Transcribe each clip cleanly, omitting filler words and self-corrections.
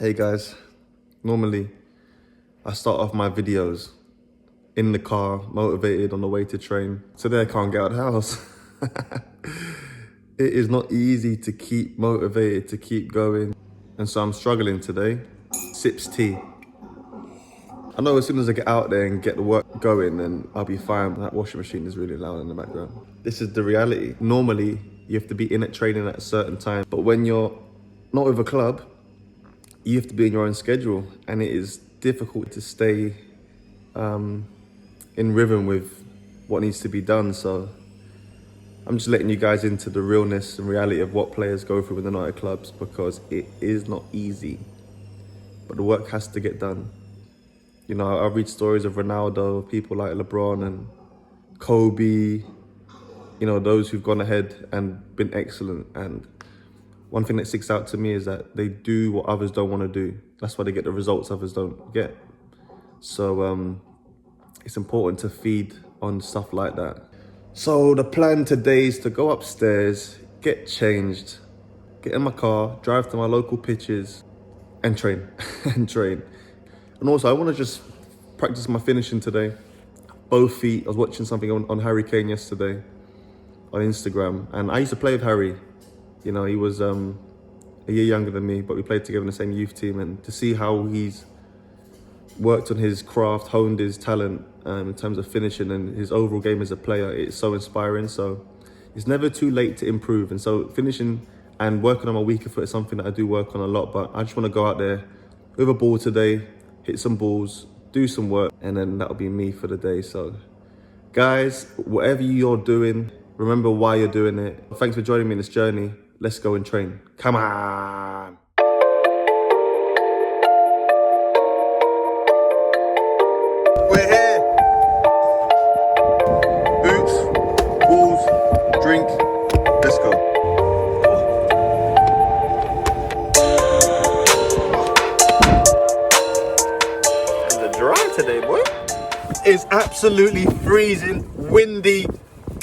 Hey guys, normally I start off my videos in the car, motivated on the way to train. Today I can't get out of the house. It is not easy to keep motivated, to keep going. And so I'm struggling today. Sips tea. I know as soon as I get out there and get the work going, then I'll be fine. That washing machine is really loud in the background. This is the reality. Normally, you have to be in at training at a certain time. But when you're not with a club, you have to be in your own schedule, and it is difficult to stay in rhythm with what needs to be done. So I'm just letting you guys into the realness and reality of what players go through when they're not at clubs, because it is not easy, but the work has to get done. You know, I read stories of Ronaldo, people like LeBron and Kobe, you know, those who've gone ahead and been excellent. And one thing that sticks out to me is that they do what others don't want to do. That's why they get the results others don't get. So it's important to feed on stuff like that. So the plan today is to go upstairs, get changed, get in my car, drive to my local pitches and train, and train. And also I want to just practice my finishing today. Both feet. I was watching something on Harry Kane yesterday on Instagram, and I used to play with Harry. You know, he was a year younger than me, but we played together in the same youth team. And to see how he's worked on his craft, honed his talent in terms of finishing and his overall game as a player, it's so inspiring. So it's never too late to improve. And so finishing and working on my weaker foot is something that I do work on a lot. But I just want to go out there with a ball today, hit some balls, do some work, and then that'll be me for the day. So guys, whatever you're doing, remember why you're doing it. Thanks for joining me in this journey. Let's go and train. Come on. We're here. Boots, balls, drink. Let's go. And the drive today, boy, is absolutely freezing, windy.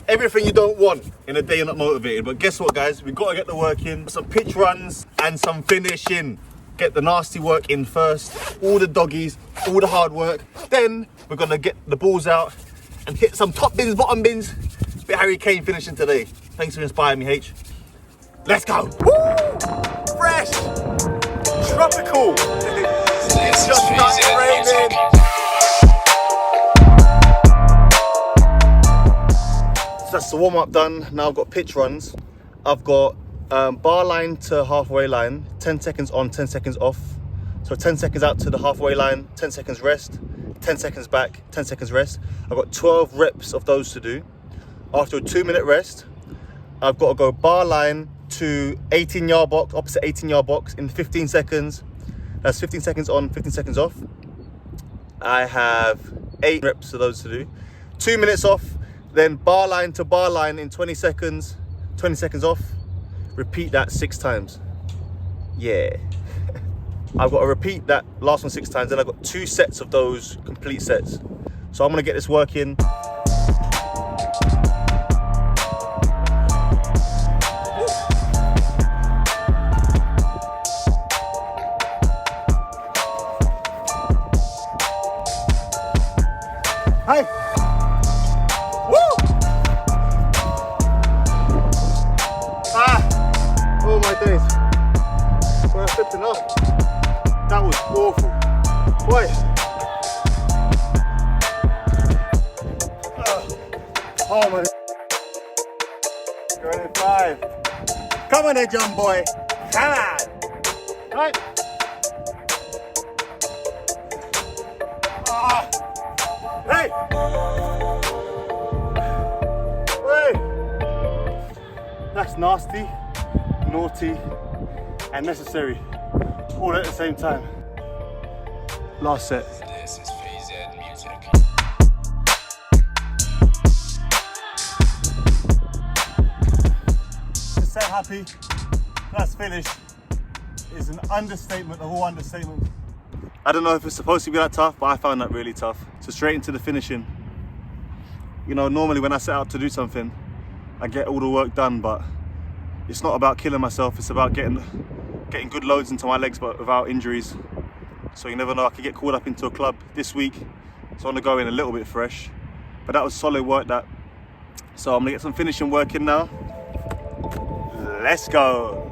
Everything you don't want in a day you're not motivated. But guess what, guys? We've got to get the work in. Some pitch runs and some finishing. Get the nasty work in first. All the doggies, all the hard work. Then we're going to get the balls out and hit some top bins, bottom bins. Bit Harry Kane finishing today. Thanks for inspiring me, H. Let's go. Woo! Fresh. Tropical. It's just started raining. So that's the warm-up done. Now I've got pitch runs. I've got bar line to halfway line, 10 seconds on, 10 seconds off. So 10 seconds out to the halfway line, 10 seconds rest, 10 seconds back, 10 seconds rest. I've got 12 reps of those to do. After a 2-minute rest, I've got to go bar line to 18-yard box, opposite 18-yard box in 15 seconds. That's 15 seconds on, 15 seconds off. I have 8 reps of those to do. 2 minutes off. Then bar line to bar line in 20 seconds, 20 seconds off. Repeat that 6 times. Yeah. I've got to repeat that last one 6 times. Then I've got 2 sets of those complete sets. So I'm gonna get this work in. Hi. Oh my days, when I stepped it up, that was awful. Boy. Oh my. Going in 5. Come on there, John boy. Come on. Right. Hey. Hey. That's nasty, naughty, and necessary, all at the same time. Last set. This is PZ Music. To say happy, that's finished, is an understatement, a whole understatement. I don't know if it's supposed to be that tough, but I found that really tough. So straight into the finishing. You know, normally when I set out to do something, I get all the work done, but it's not about killing myself, it's about getting getting good loads into my legs but without injuries. So you never know, I could get called up into a club this week. So I want to go in a little bit fresh. But that was solid work that. So I'm gonna get some finishing work in now. Let's go.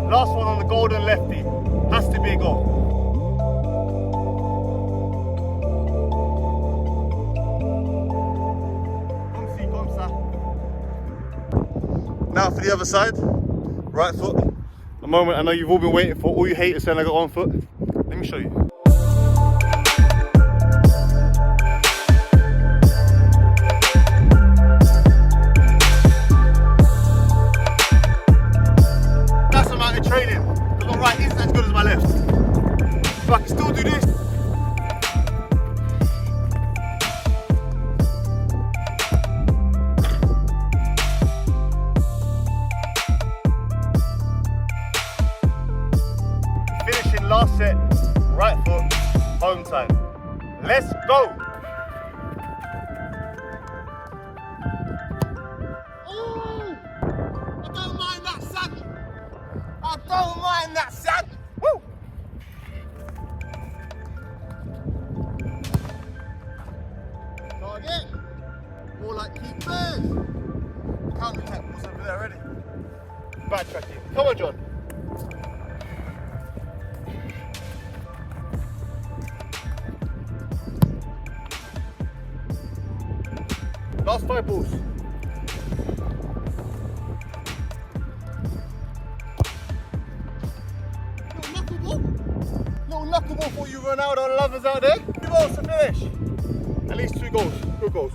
Last one on the golden lefty. Has to be a goal. Now for the other side. Right foot. The moment I know you've all been waiting for. All you haters saying I got one foot. Let me show you. Training, because my right isn't as good as my left. But I can still do this. Finishing last set, right foot, home time. Let's go. Ooh, I don't mind that, son. I don't mind that, son. Woo! Target. More like keepers. Counter attack was over there already. Bad tracking. Come on, John. Last 5 balls. Little knuckleball for you Ronaldo lovers out there. 2 balls to finish. At least 2 goals. Good goals.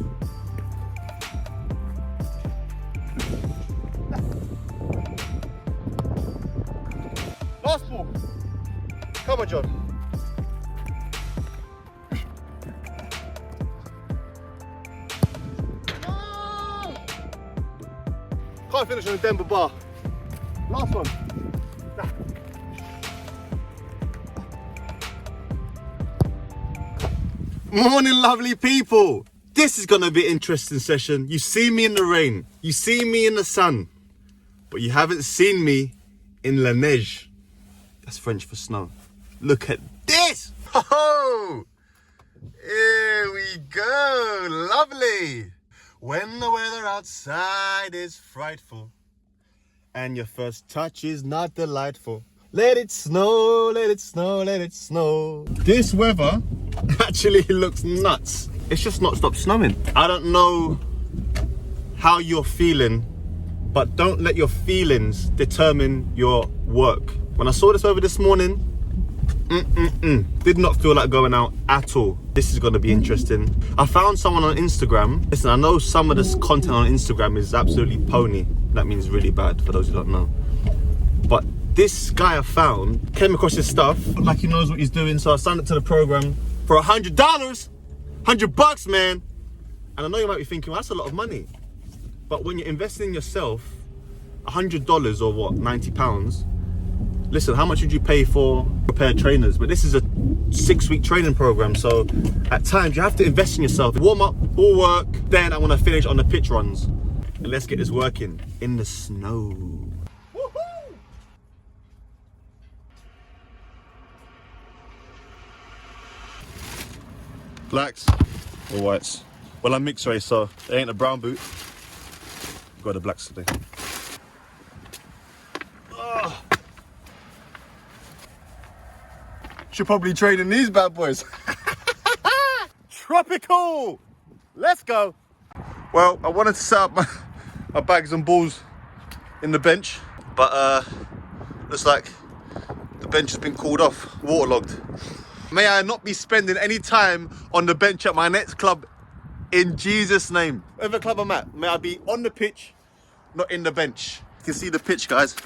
Last ball. Come on, John. No! Can't finish on the Denver bar. Last one. Morning, lovely people. This is gonna be an interesting session. You see me in the rain, you see me in the sun, but you haven't seen me in la neige. That's French for snow. Look at this. Oh, here we go. Lovely. When the weather outside is frightful and your first touch is not delightful, let it snow, let it snow, let it snow. This weather actually looks nuts. It's just not stopped snowing. I don't know how you're feeling, but don't let your feelings determine your work. When I saw this over this morning, did not feel like going out at all. This is gonna be interesting. I found someone on Instagram. Listen, I know some of this content on Instagram is absolutely pony. That means really bad for those who don't know. But this guy I found came across his stuff, like he knows what he's doing, so I signed up to the program for $100, $100, man. And I know you might be thinking, well, that's a lot of money. But when you're investing in yourself, $100 or what, £90, listen, how much would you pay for a pair of trainers? But this is a 6-week training program, so at times you have to invest in yourself. Warm up, all work, then I want to finish on the pitch runs. And let's get this working in the snow. Woohoo! Blacks or whites? Well, I'm mixed race, so there ain't a brown boot. Got the blacks today. Oh. Should probably trade in these bad boys. Tropical! Let's go. Well, I wanted to set up my bags and balls in the bench, but looks like the bench has been called off, waterlogged. May I not be spending any time on the bench at my next club in Jesus' name. Whatever club I'm at, may I be on the pitch, not in the bench. You can see the pitch, guys.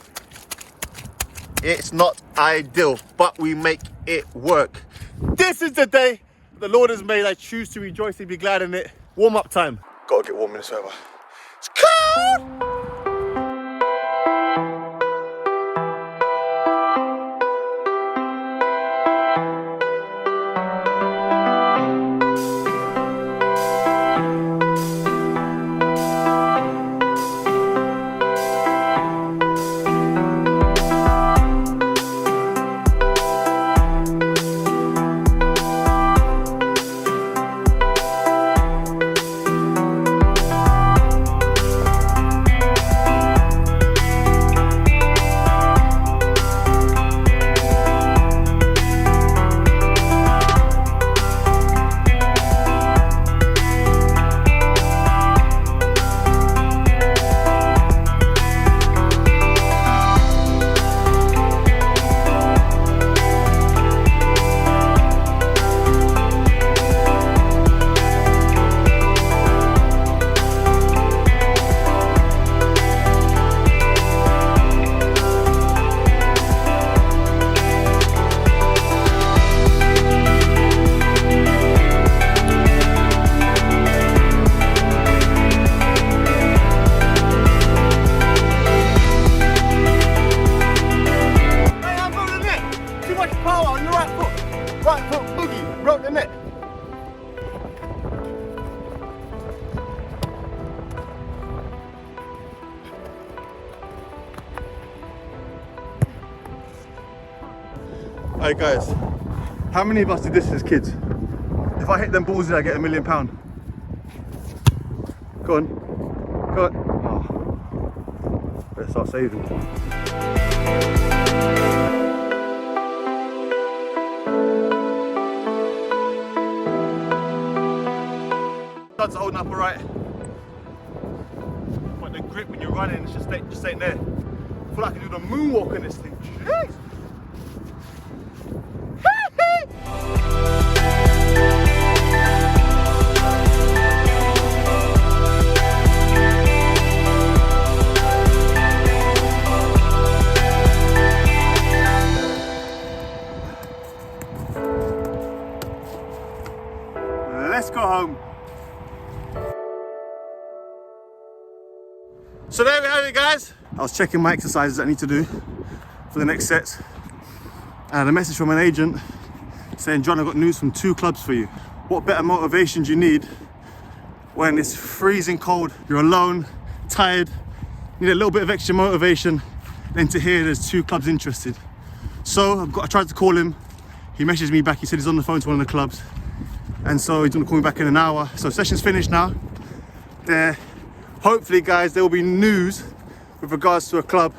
It's not ideal, but we make it work. This is the day the Lord has made. I choose to rejoice and be glad in it. Warm up time. Gotta get warm in this weather. It's cold! Alright guys, how many of us did this as kids? If I hit them balls, I get £1 million. Go on, go on. Oh. Better start saving. Studs are holding up alright. But the grip when you're running, it's just ain't there. I feel like I can do the moonwalk in this thing. Jeez. Let's go home. So there we have it, guys. I was checking my exercises I need to do for the next sets. I had a message from an agent saying, John, I've got news from 2 clubs for you. What better motivation do you need when it's freezing cold, you're alone, tired, you need a little bit of extra motivation than to hear there's 2 clubs interested. So I tried to call him. He messaged me back. He said he's on the phone to one of the clubs. And so he's gonna call me back in an hour. So session's finished now. Hopefully, guys, there will be news with regards to a club.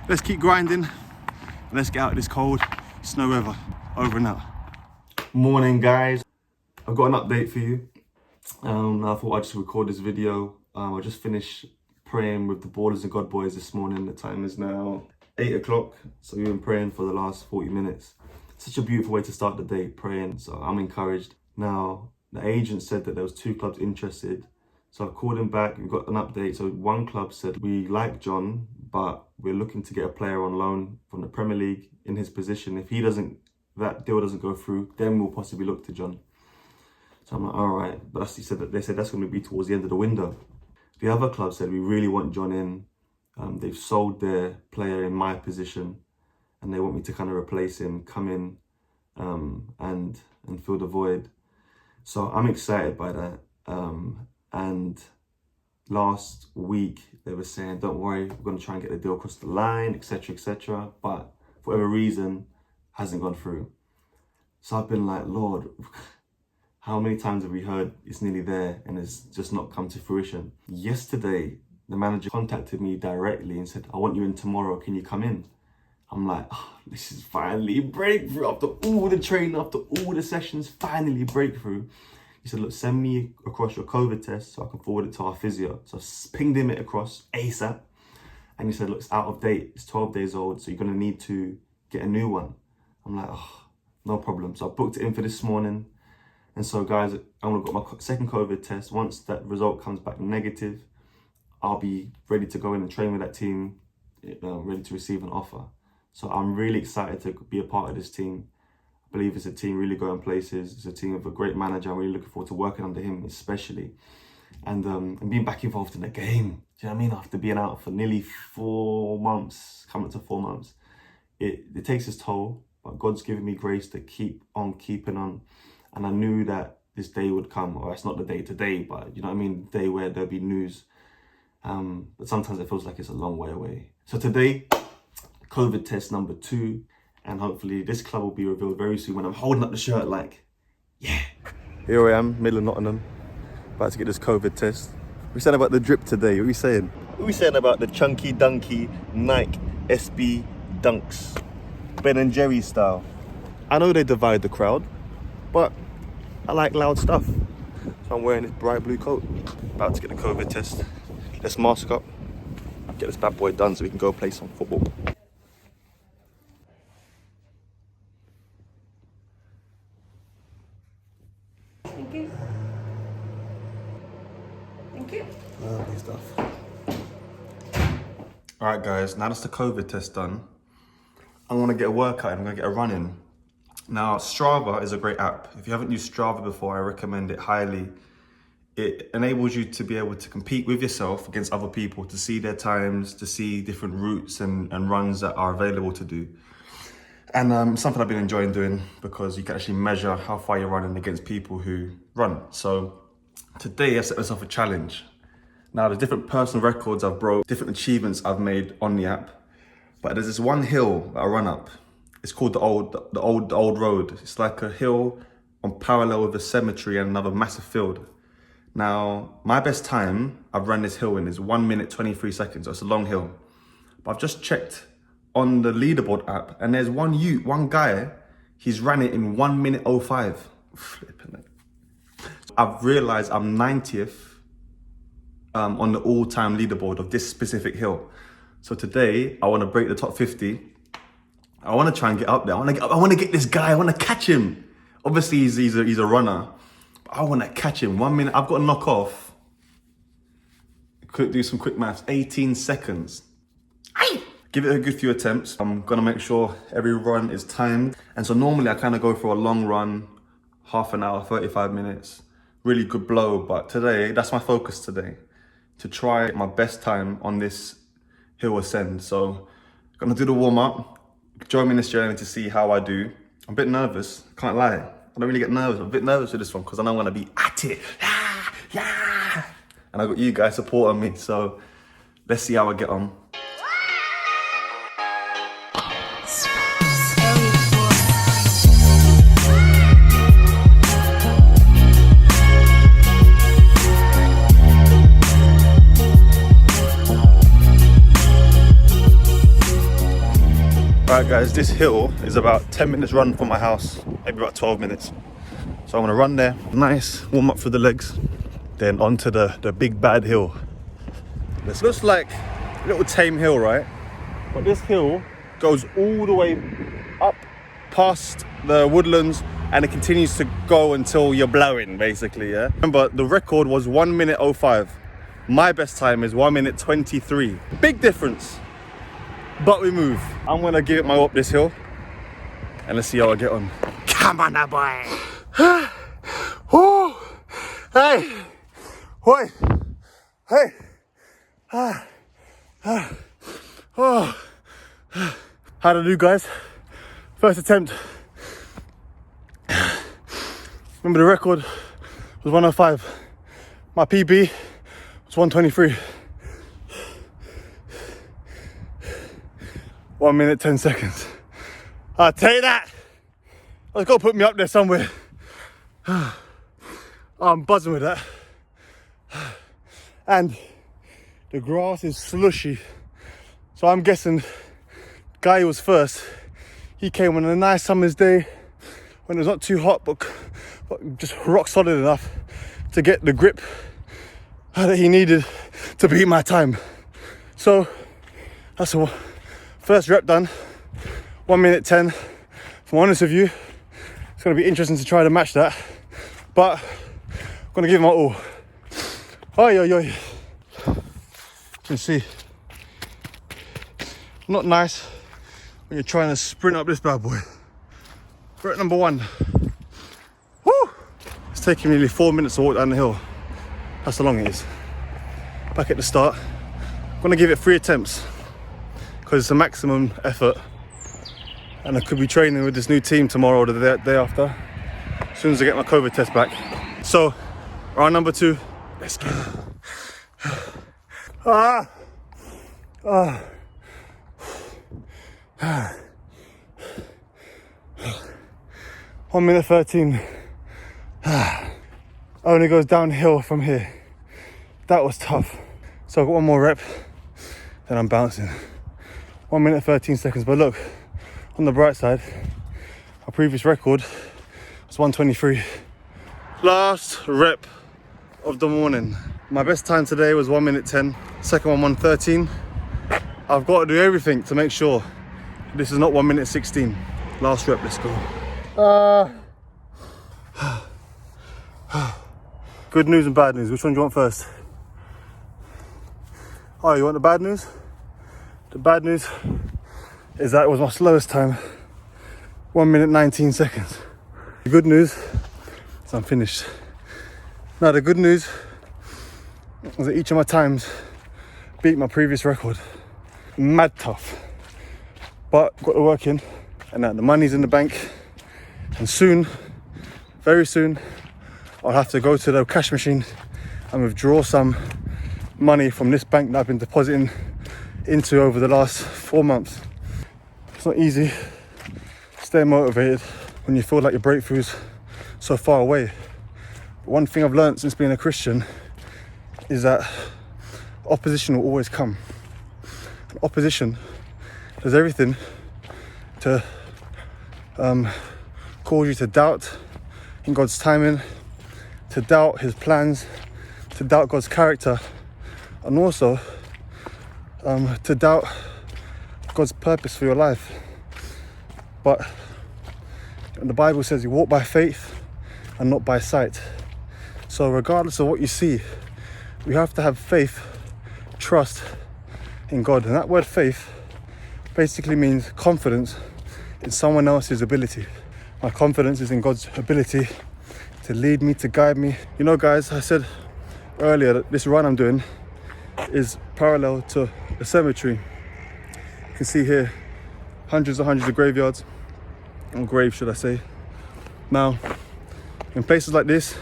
Let's keep grinding and let's get out of this cold snow weather. Over and out. Morning, guys. I've got an update for you. I thought I'd just record this video. I just finished praying with the Ballers and God Boys this morning. The time is now 8 o'clock. So we've been praying for the last 40 minutes. Such a beautiful way to start the day, praying. So I'm encouraged. Now, the agent said that there was 2 clubs interested. So I called him back and got an update. So one club said, we like John, but we're looking to get a player on loan from the Premier League in his position. If that deal doesn't go through, then we'll possibly look to John. So I'm like, all right. But they said that's going to be towards the end of the window. The other club said, we really want John in. They've sold their player in my position and they want me to kind of replace him, come in and fill the void. So I'm excited by that. And last week they were saying, don't worry, we're going to try and get the deal across the line, etc., etc. But for whatever reason, hasn't gone through. So I've been like, Lord, how many times have we heard it's nearly there and it's just not come to fruition? Yesterday, the manager contacted me directly and said, I want you in tomorrow, can you come in? I'm like, oh, this is finally breakthrough. After all the training, after all the sessions, finally breakthrough. He said, look, send me across your COVID test so I can forward it to our physio. So I pinged him it across ASAP. And he said, look, it's out of date. It's 12 days old, so you're going to need to get a new one. I'm like, oh, no problem. So I booked it in for this morning. And so, guys, I'm going to got my second COVID test. Once that result comes back negative, I'll be ready to go in and train with that team, ready to receive an offer. So I'm really excited to be a part of this team. I believe it's a team really going places. It's a team with a great manager. I'm really looking forward to working under him, especially. And being back involved in the game. Do you know what I mean? After being out for nearly 4 months, coming up to 4 months, it takes its toll. But God's given me grace to keep on keeping on. And I knew that this day would come, or it's not the day today, but you know what I mean? The day where there'll be news. But sometimes it feels like it's a long way away. So today, COVID test number 2. And hopefully this club will be revealed very soon when I'm holding up the shirt like, yeah. Here I am, middle of Nottingham, about to get this COVID test. What are we saying about the drip today? What are we saying? What are we saying about the chunky dunky Nike SB Dunks? Ben & Jerry style. I know they divide the crowd, but I like loud stuff. So I'm wearing this bright blue coat. About to get the COVID test. Let's mask up, get this bad boy done so we can go play some football. Thank you. Thank you. Lovely stuff. All right, guys, now that's the COVID test done, I'm gonna get a workout, I'm gonna get a run in. Now, Strava is a great app. If you haven't used Strava before, I recommend it highly. It enables you to be able to compete with yourself against other people, to see their times, to see different routes and runs that are available to do. And something I've been enjoying doing because you can actually measure how far you're running against people who run. So today I set myself a challenge. Now there's different personal records I've broke, different achievements I've made on the app, but there's this one hill that I run up. It's called the old road. It's like a hill on parallel with a cemetery and another massive field. Now, my best time I've run this hill in is 1 minute, 23 seconds. So it's a long hill. But I've just checked on the leaderboard app and there's one guy, he's ran it in 1 minute 05. Flipping it. I've realized I'm 90th on the all-time leaderboard of this specific hill. So today, I want to break the top 50. I want to try and get up there. I want to get this guy. I want to catch him. Obviously, he's a runner. But I want to catch him. 1 minute. I've got to knock off. Could do some quick maths. 18 seconds. Aye. Give it a good few attempts. I'm going to make sure every run is timed. And so normally I kind of go for a long run, half an hour, 35 minutes. Really good blow. But today, that's my focus today. To try my best time on this hill ascend. So I'm going to do the warm up. Join me in this journey to see how I do. I'm a bit nervous, can't lie. I don't really get nervous. I'm a bit nervous with this one because I know I'm going to be at it. Yeah. And I got you guys supporting me. So let's see how I get on. Alright guys, this hill is about 10 minutes run from my house, maybe about 12 minutes. So I'm gonna run there, nice, warm up for the legs, then onto the big bad hill. Looks like a little tame hill, right? But this hill goes all the way up past the woodlands and it continues to go until you're blowing, basically, yeah? Remember, the record was 1 minute 05. My best time is 1 minute 23. Big difference. But we move. I'm gonna give it my up this hill and let's see how I get on. Come on now, boy. Oh, hey, oi, hey, oh. How to do, guys? First attempt. Remember the record was 105. My PB was 123. 1 minute, 10 seconds. I'll take that. That's got to put me up there somewhere. Oh, I'm buzzing with that. And the grass is slushy. So I'm guessing Guy who was first, he came on a nice summer's day when it was not too hot, but just rock solid enough to get the grip that he needed to beat my time. So that's the first rep done, 1 minute 10. If I'm honest with you, it's going to be interesting to try to match that, but I'm going to give it my all. Oi, oi, oi. You can see, not nice when you're trying to sprint up this bad boy. Rep number 1. Woo! It's taking me nearly 4 minutes to walk down the hill. That's how long it is. Back at the start, I'm gonna give it 3 attempts because it's a maximum effort, and I could be training with this new team tomorrow or the day after, as soon as I get my COVID test back. So, round number 2, let's get it. 1 minute 13. Only goes downhill from here. That was tough. So I've got 1 more rep, then I'm bouncing. 1 minute 13 seconds. But look, on the bright side, our previous record was 1:23. Last rep of the morning. My best time today was 1 minute 10. Second one, 1:13. I've got to do everything to make sure this is not 1 minute 16. Last rep, let's go. Good news and bad news. Which one do you want first? Oh, you want the bad news? The bad news is that it was my slowest time. 1 minute 19 seconds. The good news is I'm finished. Now the good news is that each of my times beat my previous record. Mad tough. But got to work in, and now the money's in the bank. And soon, very soon, I'll have to go to the cash machine and withdraw some money from this bank that I've been depositing into over the last 4 months. It's not easy staying motivated when you feel like your breakthrough's so far away. But one thing I've learned since being a Christian is that opposition will always come. And opposition does everything to cause you to doubt in God's timing, to doubt his plans, to doubt God's character, and also to doubt God's purpose for your life. But the Bible says you walk by faith and not by sight. So regardless of what you see, we have to have faith, trust in God. And that word faith basically means confidence in someone else's ability. My confidence is in God's ability to lead me, to guide me. You know, guys, I said earlier that this run I'm doing is parallel to a cemetery. You can see here hundreds of graveyards, or graves should I say. Now, in places like this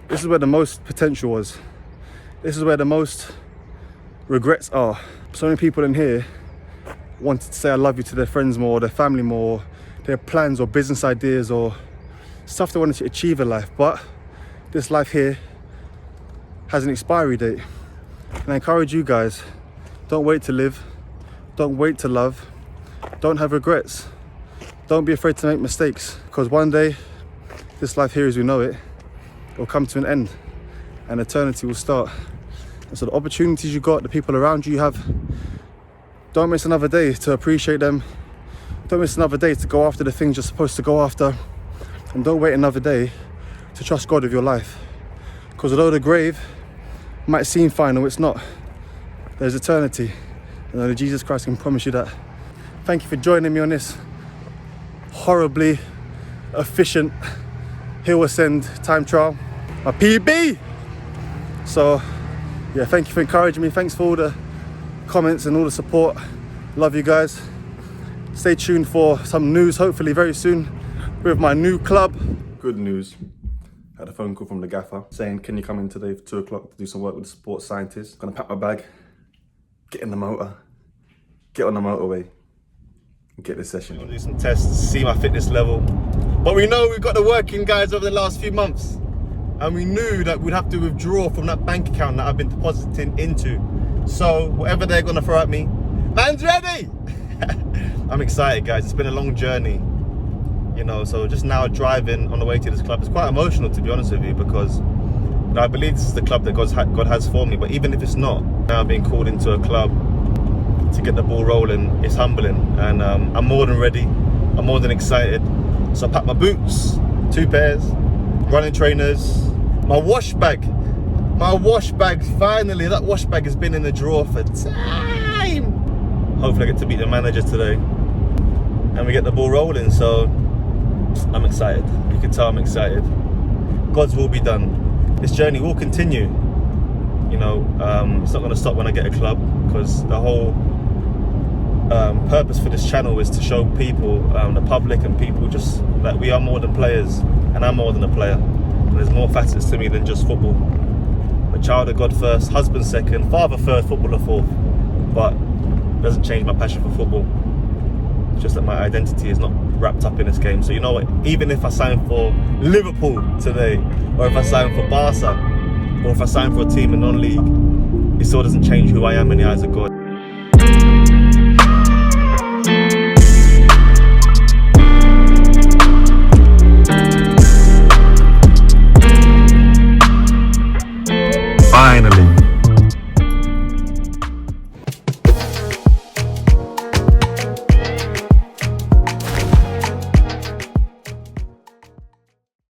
is where the most potential was. This is where the most regrets are. So many people in here wanted to say I love you to their friends more, their family more, their plans or business ideas or stuff they wanted to achieve in life. But this life here has an expiry date. And I encourage you guys, don't wait to live, don't wait to love, don't have regrets, don't be afraid to make mistakes, because one day this life here as we know it will come to an end and eternity will start. And so the opportunities you got, the people around you have, don't miss another day to appreciate them. Don't miss another day to go after the things you're supposed to go after. And don't wait another day to trust God with your life. Because although the grave might seem final, it's not. There's eternity. And only Jesus Christ can promise you that. Thank you for joining me on this horribly efficient hill ascend time trial. My PB! So, yeah, thank you for encouraging me. Thanks for all the comments and all the support. Love you guys. Stay tuned for some news, hopefully very soon, with my new club. Good news. I had a phone call from the gaffer saying, can you come in today for 2 o'clock to do some work with the sports scientists? Gonna pack my bag, get in the motor, get on the motorway, and get this session. We'll do some tests, see my fitness level. But we know we've got the working guys over the last few months. And we knew that we'd have to withdraw from that bank account that I've been depositing into. So whatever they're gonna throw at me, man's ready! I'm excited, guys. It's been a long journey, you know. So just now driving on the way to this club, it's quite emotional, to be honest with you, because you know, I believe this is the club that God has for me. But even if it's not, now being called into a club to get the ball rolling, it's humbling, and I'm more than ready. I'm more than excited. So I packed my boots, 2 pairs, running trainers, my wash bag. My wash bag, finally, that wash bag has been in the drawer for time. Hopefully I get to beat the manager today and we get the ball rolling. So I'm excited. You can tell I'm excited. God's will be done. This journey will continue. You know, it's not going to stop when I get a club, because the whole purpose for this channel is to show people, the public and people, just that we are more than players, and I'm more than a player. And there's more facets to me than just football. A child of God first, husband second, father third, footballer fourth. But it doesn't change my passion for football. It's just that my identity is not wrapped up in this game. So you know what, even if I sign for Liverpool today, or if I sign for Barca, or if I sign for a team in non-league, it still doesn't change who I am in the eyes of God.